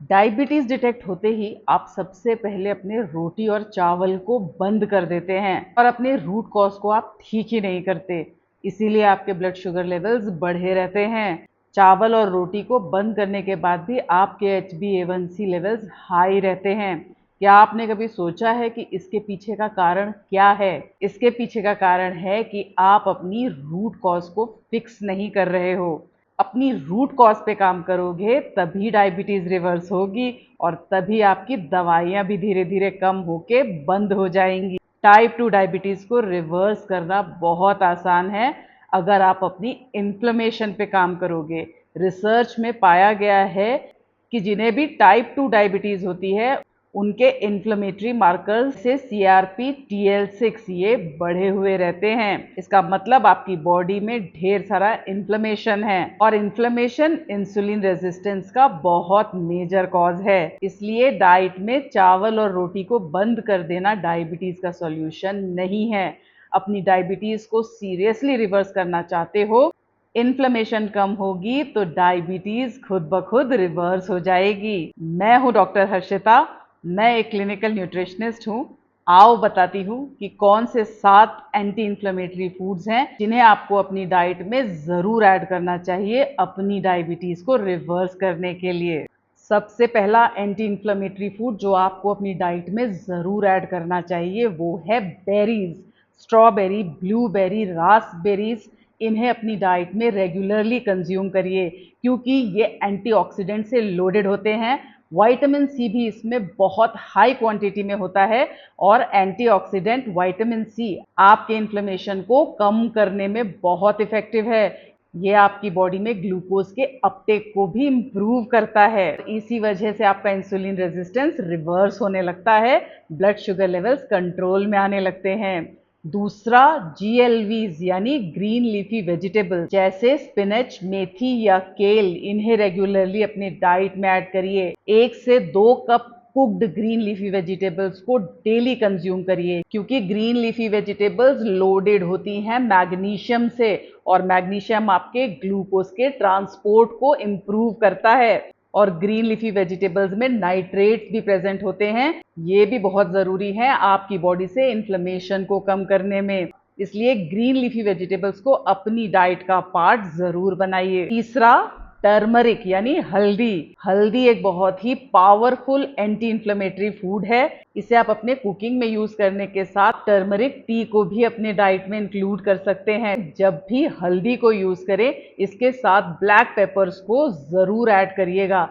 Diabetes detect होते ही आप सबसे पहले अपने रोटी और चावल को बंद कर देते हैं और अपने रूट कॉज को आप ठीक ही नहीं करते। इसीलिए आपके ब्लड शुगर लेवल्स बढ़े रहते हैं। चावल और रोटी को बंद करने के बाद भी आपके HbA1c लेवल्स हाई रहते हैं। क्या आपने कभी सोचा है कि इसके पीछे का कारण क्या है? इसके पीछे का कारण है कि आप अपनी रूट कॉज को फिक्स नहीं कर रहे हो। अपनी रूट कॉज पे काम करोगे तभी डायबिटीज रिवर्स होगी और तभी आपकी दवाइयाँ भी धीरे धीरे कम होके बंद हो जाएंगी। टाइप 2 डायबिटीज को रिवर्स करना बहुत आसान है अगर आप अपनी इन्फ्लेमेशन पे काम करोगे। रिसर्च में पाया गया है कि जिन्हें भी टाइप 2 डायबिटीज होती है उनके इन्फ्लेमेटरी मार्कर्स से CRP TL6 ये बढ़े हुए रहते हैं। इसका मतलब आपकी बॉडी में ढेर सारा इन्फ्लेमेशन है और इन्फ्लेमेशन इंसुलिन रेजिस्टेंस का बहुत मेजर कॉज है। इसलिए डाइट में चावल और रोटी को बंद कर देना डायबिटीज का सॉल्यूशन नहीं है। अपनी डायबिटीज को सीरियसली रिवर्स करना चाहते हो, इन्फ्लेमेशन कम होगी तो डायबिटीज खुद ब खुद रिवर्स हो जाएगी। मैं हूं डॉक्टर हर्षिता, मैं एक क्लिनिकल न्यूट्रिशनिस्ट हूँ। आओ बताती हूँ कि कौन से 7 एंटी इन्फ्लेमेटरी फूड्स हैं जिन्हें आपको अपनी डाइट में ज़रूर ऐड करना चाहिए अपनी डायबिटीज़ को रिवर्स करने के लिए। सबसे पहला एंटी इन्फ्लेमेटरी फूड जो आपको अपनी डाइट में ज़रूर ऐड करना चाहिए वो है बेरीज। स्ट्रॉबेरी, ब्लूबेरी, रास्पबेरीज, इन्हें अपनी डाइट में रेगुलरली कंज्यूम करिए क्योंकि ये एंटीऑक्सीडेंट से लोडेड होते हैं। विटामिन सी भी इसमें बहुत हाई क्वांटिटी में होता है और एंटीऑक्सीडेंट विटामिन सी आपके इन्फ्लेमेशन को कम करने में बहुत इफेक्टिव है। ये आपकी बॉडी में ग्लूकोज के अपटेक को भी इम्प्रूव करता है। इसी वजह से आपका इंसुलिन रेजिस्टेंस रिवर्स होने लगता है, ब्लड शुगर लेवल्स कंट्रोल में आने लगते हैं। दूसरा, GLVs यानी ग्रीन लीफी वेजिटेबल जैसे स्पिनच, मेथी या केल, इन्हें रेगुलरली अपनी डाइट में ऐड करिए। 1 से 2 cup cooked green leafy vegetables को डेली कंज्यूम करिए क्योंकि ग्रीन लीफी वेजिटेबल्स लोडेड होती हैं मैग्नीशियम से और मैग्नीशियम आपके ग्लूकोज के ट्रांसपोर्ट को इम्प्रूव करता है। और ग्रीन लीफी वेजिटेबल्स में नाइट्रेट्स भी प्रेजेंट होते हैं, ये भी बहुत ज़रूरी है आपकी बॉडी से इन्फ्लेमेशन को कम करने में। इसलिए ग्रीन लीफी वेजिटेबल्स को अपनी डाइट का पार्ट ज़रूर बनाइए। तीसरा, टर्मरिक यानी हल्दी। हल्दी एक बहुत ही पावरफुल एंटी इन्फ्लेमेटरी फूड है। इसे आप अपने कुकिंग में यूज करने के साथ टर्मरिक टी को भी अपने डाइट में इंक्लूड कर सकते हैं। जब भी हल्दी को यूज करें इसके साथ ब्लैक पेपर्स को जरूर ऐड करिएगा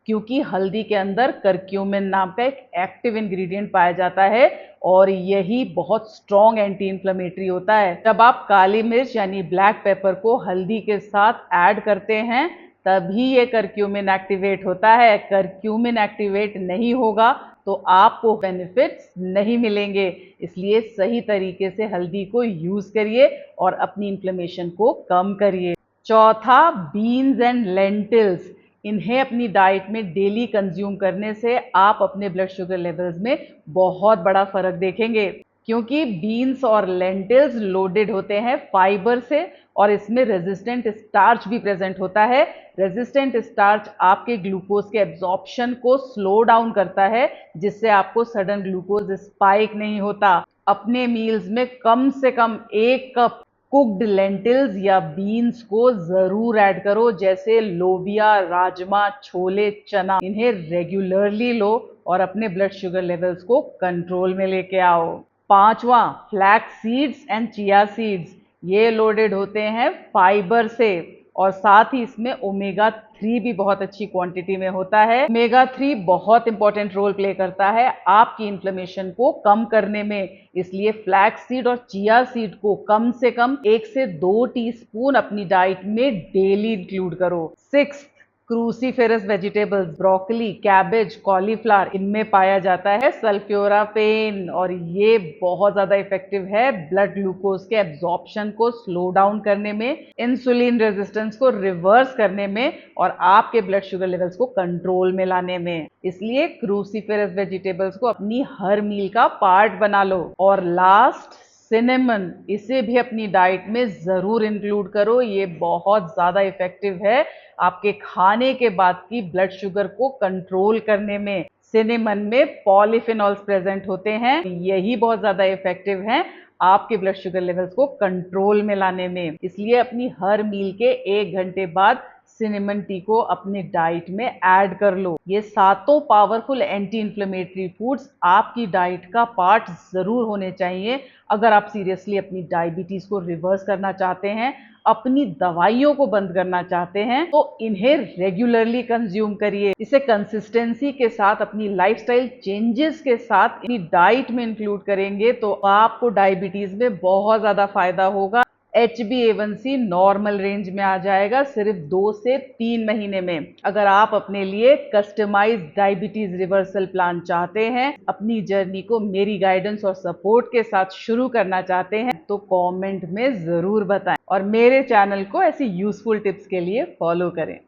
क्योंकि हल्दी के अंदर करक्यूमिन नाम का एक एक्टिव इंग्रेडिएंट पाया जाता है और यही बहुत स्ट्रॉन्ग एंटी इन्फ्लेमेटरी होता है। जब आप काली मिर्च यानी ब्लैक पेपर को हल्दी के साथ ऐड करते हैं तभी ये करक्यूमिन एक्टिवेट होता है। करक्यूमिन एक्टिवेट नहीं होगा तो आपको बेनिफिट्स नहीं मिलेंगे। इसलिए सही तरीके से हल्दी को यूज करिए और अपनी इन्फ्लेमेशन को कम करिए। चौथा, बीन्स एंड लेंटिल्स। इन्हें अपनी डाइट में डेली कंज्यूम करने से आप अपने ब्लड शुगर लेवल्स में बहुत बड़ा फर्क देखेंगे क्योंकि बीन्स और लेंटिल्स लोडेड होते हैं फाइबर से और इसमें रेजिस्टेंट स्टार्च भी प्रेजेंट होता है। रेजिस्टेंट स्टार्च आपके ग्लूकोज के एब्जॉर्प्शन को स्लो डाउन करता है जिससे आपको सडन ग्लूकोज स्पाइक नहीं होता। अपने मील्स में कम से कम 1 कप कुक्ड लेंटिल्स या बीन्स को जरूर ऐड करो जैसे लोबिया, राजमा, छोले, चना। इन्हें रेगुलरली लो और अपने ब्लड शुगर लेवल्स को कंट्रोल में लेके आओ। पांचवा, flax seeds and chia seeds. ये लोडेड होते हैं फाइबर से और साथ ही इसमें ओमेगा 3 भी बहुत अच्छी क्वांटिटी में होता है। ओमेगा 3 बहुत इंपॉर्टेंट रोल प्ले करता है आपकी इन्फ्लेमेशन को कम करने में। इसलिए फ्लैक्स सीड और चिया सीड को कम से कम 1 से 2 टीस्पून अपनी डाइट में डेली इंक्लूड करो। 6, cruciferous vegetables, broccoli, cabbage, cauliflower, इनमें पाया जाता है सल्फ्योराफेन और ये बहुत ज़्यादा इफेक्टिव है ब्लड ग्लूकोज के एब्जॉर्प्शन को स्लो डाउन करने में, इंसुलिन रेजिस्टेंस को रिवर्स करने में और आपके ब्लड शुगर लेवल्स को कंट्रोल में लाने में। इसलिए क्रूसीफेरस वेजिटेबल्स को अपनी हर मील का पार्ट बना लो। और लास्ट, सिनेमन, इसे भी अपनी डाइट में ज़रूर इंक्लूड करो। ये बहुत ज़्यादा इफ़ेक्टिव है आपके खाने के बाद की ब्लड शुगर को कंट्रोल करने में। सिनेमन में पॉलीफेनॉल्स प्रेजेंट होते हैं, यही बहुत ज़्यादा इफ़ेक्टिव हैं आपके ब्लड शुगर लेवल्स को कंट्रोल में लाने में। इसलिए अपनी हर मील के 1 घंटे बाद सिनेमन टी को अपनी डाइट में ऐड कर लो। ये सातों पावरफुल एंटी इन्फ्लेमेटरी फूड्स आपकी डाइट का पार्ट ज़रूर होने चाहिए अगर आप सीरियसली अपनी डायबिटीज़ को रिवर्स करना चाहते हैं, अपनी दवाइयों को बंद करना चाहते हैं, तो इन्हें रेगुलरली कंज्यूम करिए। इसे कंसिस्टेंसी के साथ अपनी लाइफस्टाइल चेंजेस के साथ अपनी डाइट में इंक्लूड करेंगे तो आपको डायबिटीज़ में बहुत ज़्यादा फायदा होगा। HbA1c नॉर्मल रेंज में आ जाएगा सिर्फ 2 से 3 महीने में। अगर आप अपने लिए कस्टमाइज्ड डायबिटीज रिवर्सल प्लान चाहते हैं, अपनी जर्नी को मेरी गाइडेंस और सपोर्ट के साथ शुरू करना चाहते हैं, तो कमेंट में ज़रूर बताएं और मेरे चैनल को ऐसी यूजफुल टिप्स के लिए फॉलो करें।